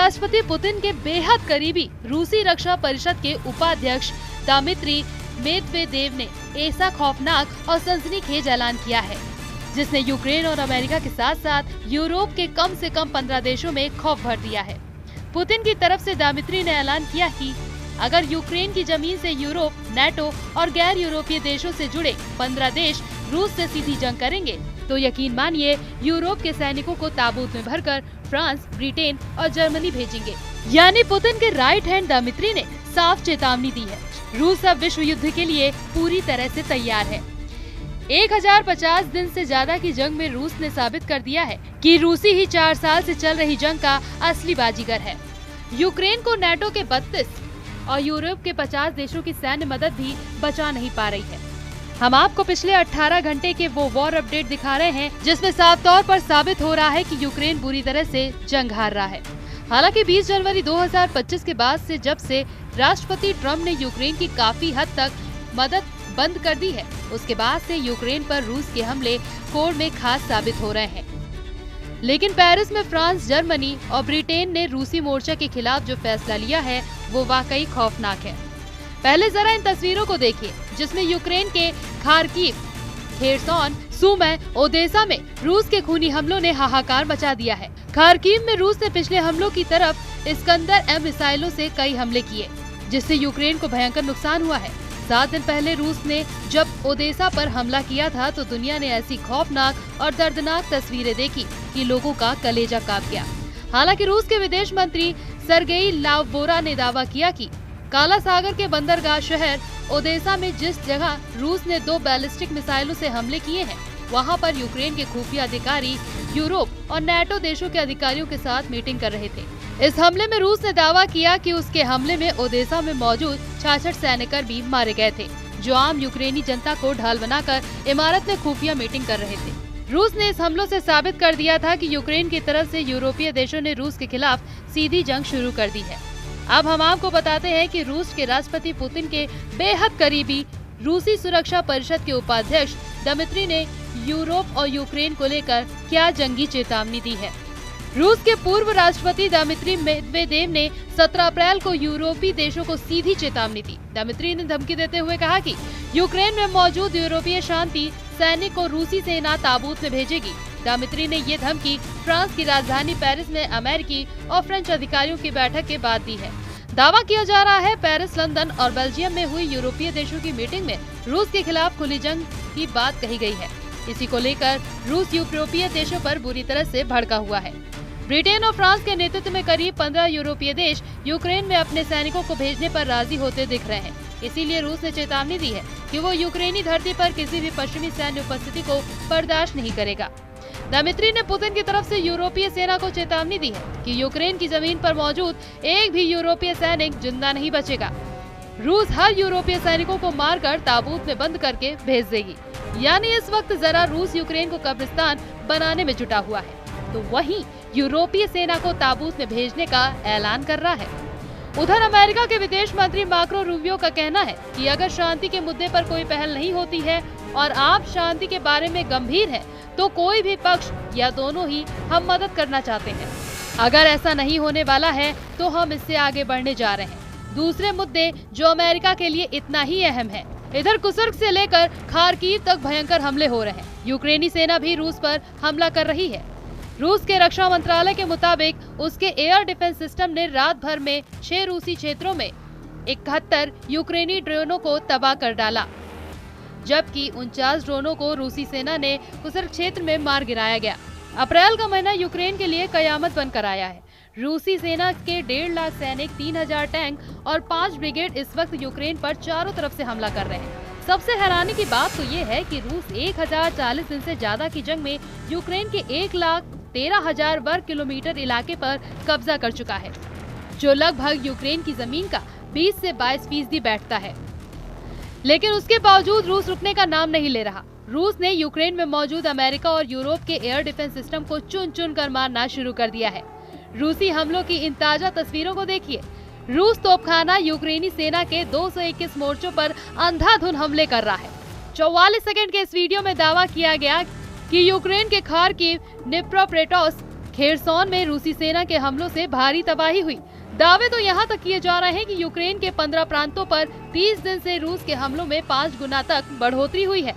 राष्ट्रपति पुतिन के बेहद करीबी रूसी रक्षा परिषद के उपाध्यक्ष दिमित्री मेदवेदेव ने ऐसा खौफनाक और सनसनीखेज ऐलान किया है जिसने यूक्रेन और अमेरिका के साथ साथ यूरोप के कम से कम 15 देशों में खौफ भर दिया है। पुतिन की तरफ से दिमित्री ने ऐलान किया कि अगर यूक्रेन की जमीन से यूरोप, नेटो और गैर यूरोपीय देशों से जुड़े 15 देश रूस से सीधी जंग करेंगे तो यकीन मानिए यूरोप के सैनिकों को ताबूत में भरकर फ्रांस, ब्रिटेन और जर्मनी भेजेंगे। यानी पुतिन के राइट हैंड दिमित्री ने साफ चेतावनी दी है। रूस अब विश्व युद्ध के लिए पूरी तरह से तैयार है। 1050 दिन से ज्यादा की जंग में रूस ने साबित कर दिया है कि रूसी ही 4 साल से चल रही जंग का असली बाजीगर है। यूक्रेन को नेटो के 32 और यूरोप के 50 देशों की सैन्य मदद भी बचा नहीं पा रही है। हम आपको पिछले 18 घंटे के वो वॉर अपडेट दिखा रहे हैं जिसमें साफ तौर पर साबित हो रहा है कि यूक्रेन बुरी तरह से जंग हार रहा है। हालांकि 20 जनवरी 2025 के बाद से जब से राष्ट्रपति ट्रम्प ने यूक्रेन की काफी हद तक मदद बंद कर दी है, उसके बाद से यूक्रेन पर रूस के हमले कोड में खास साबित हो रहे हैं। लेकिन पेरिस में फ्रांस, जर्मनी और ब्रिटेन ने रूसी मोर्चा के खिलाफ जो फैसला लिया है वो वाकई खौफनाक है। पहले जरा इन तस्वीरों को देखिए जिसमें यूक्रेन के खार्किव, खेरसोन, सुमी, ओदेसा में रूस के खूनी हमलों ने हाहाकार मचा दिया है। खार्किव में रूस ने पिछले हमलों की तरफ इस्कंदर-M मिसाइलों से कई हमले किए जिससे यूक्रेन को भयंकर नुकसान हुआ है। 7 दिन पहले रूस ने जब ओदेसा पर हमला किया था तो दुनिया ने ऐसी खौफनाक और दर्दनाक तस्वीरें देखी कि लोगों का कलेजा कांप गया। हालांकि रूस के विदेश मंत्री सर्गेई लावरोव ने दावा किया कि काला सागर के बंदरगाह शहर ओदेसा में जिस जगह रूस ने 2 बैलिस्टिक मिसाइलों से हमले किए हैं वहां पर यूक्रेन के खुफिया अधिकारी यूरोप और नेटो देशों के अधिकारियों के साथ मीटिंग कर रहे थे। इस हमले में रूस ने दावा किया कि उसके हमले में ओदेसा में मौजूद 66 सैनिककर्मी मारे गए थे जो आम यूक्रेनी जनता को ढाल बनाकर इमारत में खुफिया मीटिंग कर रहे थे। रूस ने इस हमलों से साबित कर दिया था कि यूक्रेन की तरफ से यूरोपीय देशों ने रूस के खिलाफ सीधी जंग शुरू कर दी है। अब हम आपको बताते हैं कि रूस के राष्ट्रपति पुतिन के बेहद करीबी रूसी सुरक्षा परिषद के उपाध्यक्ष दिमित्री ने यूरोप और यूक्रेन को लेकर क्या जंगी चेतावनी दी है। रूस के पूर्व राष्ट्रपति दिमित्री मेदवेदेव ने 17 अप्रैल को यूरोपीय देशों को सीधी चेतावनी दी। दिमित्री ने धमकी देते हुए कहा कि यूक्रेन में मौजूद यूरोपीय शांति सैनिक को रूसी सेना ताबूत में भेजेगी। दिमित्री ने ये धमकी फ्रांस की राजधानी पेरिस में अमेरिकी और फ्रेंच अधिकारियों की बैठक के बाद दी है। दावा किया जा रहा है पेरिस, लंदन और बेल्जियम में हुई यूरोपीय देशों की मीटिंग में रूस के खिलाफ खुली जंग की बात कही गई है। इसी को लेकर रूस यूरोपीय देशों पर बुरी तरह से भड़का हुआ है। ब्रिटेन और फ्रांस के नेतृत्व में करीब 15 यूरोपीय देश यूक्रेन में अपने सैनिकों को भेजने पर राजी होते दिख रहे हैं। इसीलिए रूस ने चेतावनी दी है कि वो यूक्रेनी धरती पर किसी भी पश्चिमी सैन्य उपस्थिति को बर्दाश्त नहीं करेगा। दिमित्री ने पुतिन की तरफ से यूरोपीय सेना को चेतावनी दी है कि यूक्रेन की जमीन पर मौजूद एक भी यूरोपीय सैनिक जिंदा नहीं बचेगा। रूस हर यूरोपीय सैनिकों को मारकर ताबूत में बंद करके भेज देगी। यानी इस वक्त जरा रूस यूक्रेन को कब्रिस्तान बनाने में जुटा हुआ है तो वहीं यूरोपीय सेना को ताबूत में भेजने का ऐलान कर रहा है। उधर अमेरिका के विदेश मंत्री मार्को रूबियो का कहना है कि अगर शांति के मुद्दे पर कोई पहल नहीं होती है और आप शांति के बारे में गंभीर हैं, तो कोई भी पक्ष या दोनों ही हम मदद करना चाहते हैं। अगर ऐसा नहीं होने वाला है तो हम इससे आगे बढ़ने जा रहे हैं। दूसरे मुद्दे जो अमेरिका के लिए इतना ही अहम है। इधर कुर्स्क से लेकर खार्किव तक भयंकर हमले हो रहे हैं। यूक्रेनी सेना भी रूस पर हमला कर रही है। रूस के रक्षा मंत्रालय के मुताबिक उसके एयर डिफेंस सिस्टम ने रात भर में 6 रूसी क्षेत्रों में 71 यूक्रेनी ड्रोनों को तबाह कर डाला, जबकि 49 ड्रोनों को रूसी सेना ने कुर्स्क क्षेत्र में मार गिराया गया। अप्रैल का महीना यूक्रेन के लिए कयामत बनकर आया है। रूसी सेना के 1.5 लाख सैनिक, 3000 टैंक और 5 ब्रिगेड इस वक्त यूक्रेन पर चारों तरफ से हमला कर रहे हैं। सबसे हैरानी की बात तो ये है कि रूस 1040 दिन से ज्यादा की जंग में यूक्रेन के 1,13,000 वर्ग किलोमीटर इलाके पर कब्जा कर चुका है, जो लगभग यूक्रेन की जमीन का 20 से 22% बैठता है। लेकिन उसके बावजूद रूस रुकने का नाम नहीं ले रहा। रूस ने यूक्रेन में मौजूद अमेरिका और यूरोप के एयर डिफेंस सिस्टम को चुन चुन कर मारना शुरू कर दिया है। रूसी हमलों की इन ताजा तस्वीरों को देखिए। रूस तोपखाना यूक्रेनी सेना के 221 मोर्चों पर अंधाधुंध हमले कर रहा है। 44 सेकंड के इस वीडियो में दावा किया गया कि यूक्रेन के खार्किव, निप्रोपेट्रोव्स्क, खेरसौन में रूसी सेना के हमलों से भारी तबाही हुई। दावे तो यहाँ तक किए जा रहे हैं कि यूक्रेन के 15 प्रांतों पर 30 दिन से रूस के हमलों में 5 गुना तक बढ़ोतरी हुई है।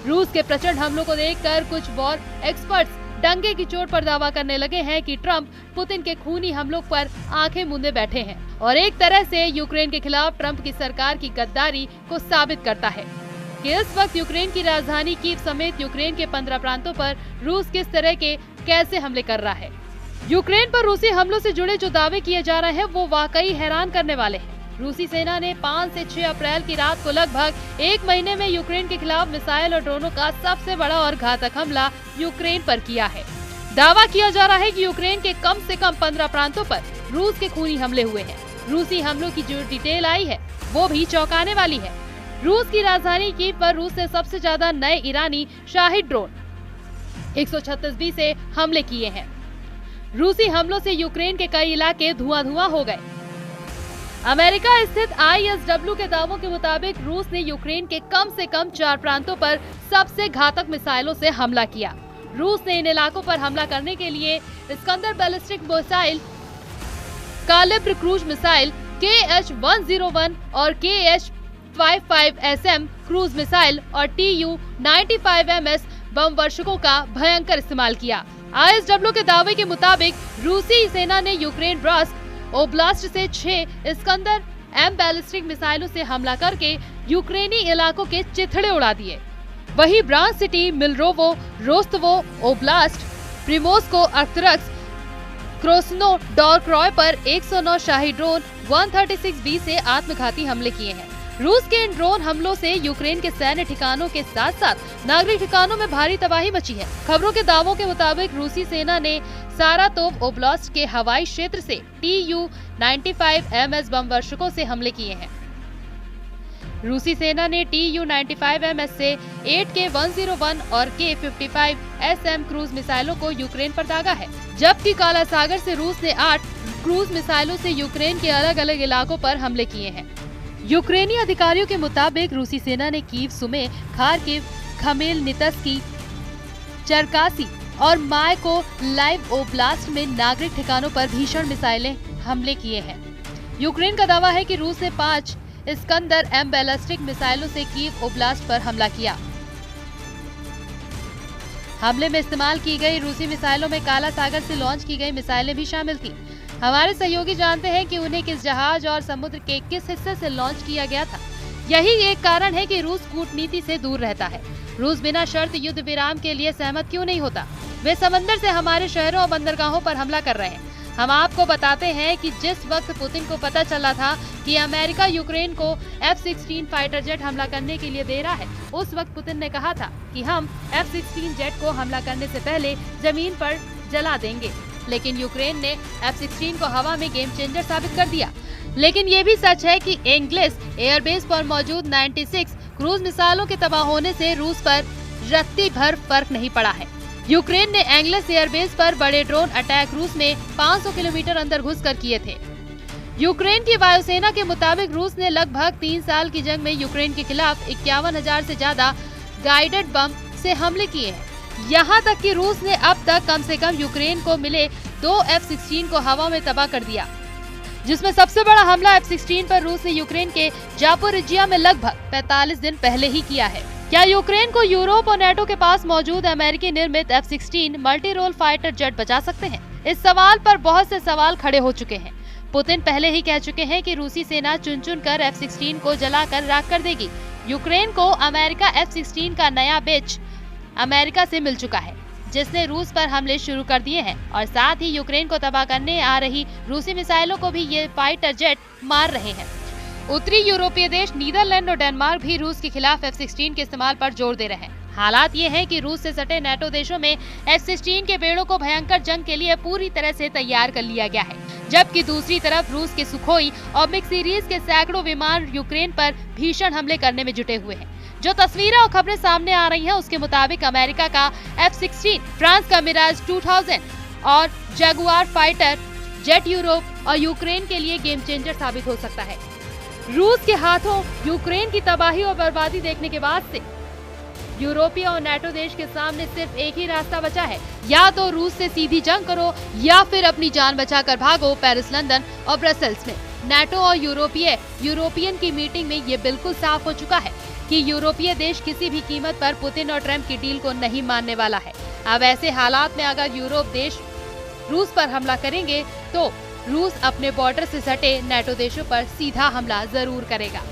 रूस के प्रचंड हमलों को देखकर कुछ वॉर एक्सपर्ट्स डंके की चोट पर दावा करने लगे हैं कि ट्रंप पुतिन के खूनी हमलों पर आंखें मूंदे बैठे हैं और एक तरह से यूक्रेन के खिलाफ ट्रंप की सरकार की गद्दारी को साबित करता है कि इस वक्त यूक्रेन की राजधानी कीव समेत यूक्रेन के 15 प्रांतों पर रूस किस तरह के कैसे हमले कर रहा है। यूक्रेन पर रूसी हमलों से जुड़े जो दावे किए जा रहे हैं वो वाकई हैरान करने वाले हैं। रूसी सेना ने 5 से 6 अप्रैल की रात को लगभग 1 महीने में यूक्रेन के खिलाफ मिसाइल और ड्रोनों का सबसे बड़ा और घातक हमला यूक्रेन पर किया है। दावा किया जा रहा है कि यूक्रेन के कम से कम 15 प्रांतों पर रूस के खूनी हमले हुए हैं। रूसी हमलों की जो डिटेल आई है वो भी चौंकाने वाली है। रूस की राजधानी कीव पर रूस ने सबसे ज्यादा नए ईरानी शाहिद ड्रोन 136B से हमले किए हैं। रूसी हमलों से यूक्रेन के कई इलाके धुआं हो गए। अमेरिका स्थित ISW के दावों के मुताबिक रूस ने यूक्रेन के कम से कम 4 प्रांतों पर सबसे घातक मिसाइलों से हमला किया। रूस ने इन इलाकों पर हमला करने के लिए Iskander ballistic missile, Kalibr cruise missile KH-101 और KH-55SM क्रूज मिसाइल और Tu-95MS बम वर्षकों का भयंकर इस्तेमाल किया। ISW के दावे के मुताबिक रूसी सेना ने यूक्रेन ब्रास्क ओब्लास्ट से 6 इस्कंदर M बैलिस्टिक मिसाइलों से हमला करके यूक्रेनी इलाकों के चिथड़े उड़ा दिए। वहीं ब्रांच सिटी, मिलरोवो, रोस्तवो ओब्लास्ट, प्रिमोस्को, अख्तरक्स, क्रोस्नो डॉर्क्रॉय पर 109 शाही ड्रोन 136B से आत्मघाती हमले किए हैं। रूस के इन ड्रोन हमलों से यूक्रेन के सैन्य ठिकानों के साथ साथ नागरिक ठिकानों में भारी तबाही मची है। खबरों के दावों के मुताबिक रूसी सेना ने सारातोव ओब्लास्ट के हवाई क्षेत्र से Tu-95MS बम वर्षकों से हमले किए हैं। रूसी सेना ने Tu-95MS से 8 K-101 और K-55SM क्रूज मिसाइलों को यूक्रेन पर दागा है, जबकि काला सागर से रूस ने 8 क्रूज मिसाइलों से यूक्रेन के अलग अलग इलाकों पर हमले किए हैं। यूक्रेनी अधिकारियों के मुताबिक रूसी सेना ने कीव, सुमे, खार्किव, खमेलनित्स्की, चरकासी और मायकोलाइव ओब्लास्ट में नागरिक ठिकानों पर भीषण मिसाइलें हमले किए हैं। यूक्रेन का दावा है कि रूस ने 5 इस्कंदर M बैलिस्टिक मिसाइलों से कीव ओब्लास्ट पर हमला किया। हमले में इस्तेमाल की गई रूसी मिसाइलों में काला सागर से लॉन्च की गई मिसाइलें भी शामिल थी। हमारे सहयोगी जानते हैं कि उन्हें किस जहाज और समुद्र के किस हिस्से से लॉन्च किया गया था। यही एक कारण है कि रूस कूटनीति से दूर रहता है। रूस बिना शर्त युद्ध विराम के लिए सहमत क्यों नहीं होता? वे समंदर से हमारे शहरों और बंदरगाहों पर हमला कर रहे हैं। हम आपको बताते हैं कि जिस वक्त पुतिन को पता चला था कि अमेरिका यूक्रेन को F-16 फाइटर जेट हमला करने के लिए दे रहा है, उस वक्त पुतिन ने कहा था कि हम F-16 जेट को हमला करने से पहले जमीन पर जला देंगे। लेकिन यूक्रेन ने F-16 को हवा में गेम चेंजर साबित कर दिया। लेकिन ये भी सच है कि एंग्लिस एयरबेस पर मौजूद 96 क्रूज मिसाइलों के तबाह होने से रूस पर रत्ती भर फर्क नहीं पड़ा है। यूक्रेन ने एंग्लिस एयरबेस पर बड़े ड्रोन अटैक रूस में 500 किलोमीटर अंदर घुसकर किए थे। यूक्रेन की वायुसेना के मुताबिक रूस ने लगभग 3 साल की जंग में यूक्रेन के खिलाफ 51,000 से ज्यादा गाइडेड बम से हमले किए हैं। यहाँ तक कि रूस ने अब तक कम से कम यूक्रेन को मिले 2 F-16 को हवा में तबाह कर दिया, जिसमें सबसे बड़ा हमला F-16 पर रूस ने यूक्रेन के जापोरिजिया में लगभग 45 दिन पहले ही किया है। क्या यूक्रेन को यूरोप और नेटो के पास मौजूद अमेरिकी निर्मित F-16 multi role fighter jet बचा सकते हैं? इस सवाल पर बहुत से सवाल खड़े हो चुके हैं। पुतिन पहले ही कह चुके हैं कि रूसी सेना चुन चुन कर F-16 को जलाकर राख कर देगी। यूक्रेन को अमेरिका F-16 का नया बैच अमेरिका से मिल चुका है, जिसने रूस पर हमले शुरू कर दिए हैं और साथ ही यूक्रेन को तबाह करने आ रही रूसी मिसाइलों को भी ये फाइटर जेट मार रहे हैं। उत्तरी यूरोपीय देश नीदरलैंड और डेनमार्क भी रूस के खिलाफ F-16 के इस्तेमाल पर जोर दे रहे हैं। हालात ये हैं कि रूस से सटे नेटो देशों में F-16 के बेड़ों को भयंकर जंग के लिए पूरी तरह से तैयार कर लिया गया है, जबकि दूसरी तरफ रूस के सुखोई और मिग सीरीज के सैकड़ों विमान यूक्रेन पर भीषण हमले करने में जुटे हुए हैं। जो तस्वीरें और खबरें सामने आ रही हैं, उसके मुताबिक अमेरिका का F-16, फ्रांस का मिराज 2000 और जगुआर फाइटर जेट यूरोप और यूक्रेन के लिए गेम चेंजर साबित हो सकता है। रूस के हाथों यूक्रेन की तबाही और बर्बादी देखने के बाद से यूरोपीय और नाटो देश के सामने सिर्फ एक ही रास्ता बचा है, या तो रूस से सीधी जंग करो या फिर अपनी जान बचाकर भागो पेरिस, लंदन और ब्रसेल्स में। नाटो और यूरोपियन की मीटिंग में ये बिल्कुल साफ हो चुका है कि यूरोपीय देश किसी भी कीमत पर पुतिन और ट्रंप की डील को नहीं मानने वाला है। अब ऐसे हालात में अगर यूरोप देश रूस पर हमला करेंगे तो रूस अपने बॉर्डर से सटे नाटो देशों पर सीधा हमला जरूर करेगा।